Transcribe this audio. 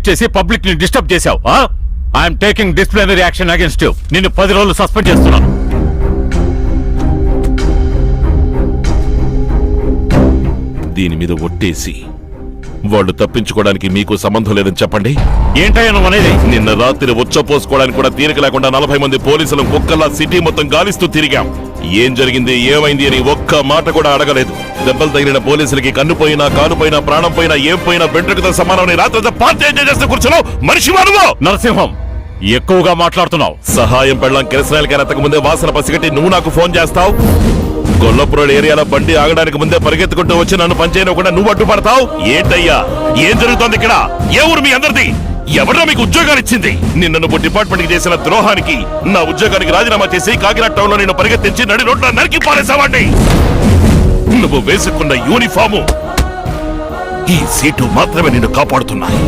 చేసి పబ్లిక్ ని డిస్టర్బ్ చేశావు. I'm taking disciplinary action against you. నిన్ను 10 రోజులు సస్పెండ్ చేస్తున్నాను. దీని మీద ఒట్టేసి వాళ్ళు తప్పించుకోవడానికి మీకు సంబంధం లేదని చెప్పండి. ఏంటయ్యా నువ్వు అనేది? నిన్న రాత్రి ఉచ్చపోసుకోవడానికి కూడా తీరిక లేకుండా 40 మంది పోలీసులు కుక్కల్లా సిటీ మొత్తం గాలిస్తూ తిరిగాం. ఏం జరిగింది ఏమైంది అని ఒక్క మాట కూడా అడగలేదు. దెబ్బలు తగిలిన పోలీసులకి కన్ను పోయినా కాలు పోయినా ప్రాణం పోయినా ఏం పోయినా వెంట్రుకతో సమానమని రాత్రి పార్టీ ఎంజాయ్ చేస్తూ కూర్చున్నావు. మనిషి వాడువో నరసింహం, ఎక్కువగా మాట్లాడుతున్నావు. సహాయం పెళ్ళం కిరసనాయలకి ఎత్తక ముందే వాసన పసిగట్టి నువ్వు నాకు ఫోన్ చేస్తావు. గొల్లపురం ఏరియాలో బండి ఆగడానికి ముందే పరిగెత్తుకుంటూ వచ్చి నన్ను పనిచేయకుండా నువ్వు అడ్డుపడతావు. ఏంటయ్యా ఏం జరుగుతోంది ఇక్కడ? ఏ ఊరు మీ అందరిది? ఎవరో మీకు ఉద్యోగాలు ఇచ్చింది? నిన్ను నువ్వు డిపార్ట్మెంట్ కి చేసిన ద్రోహానికి నా ఉద్యోగానికి రాజీనామా చేసి కాకినాడ టౌన్ లో నిన్ను పరిగెత్తించి నడి రోడ్ల నరికి పారేసావండి. నువ్వు వేసుకున్న యూనిఫాము ఈ సీటు మాత్రమే నిన్ను కాపాడుతున్నాయి.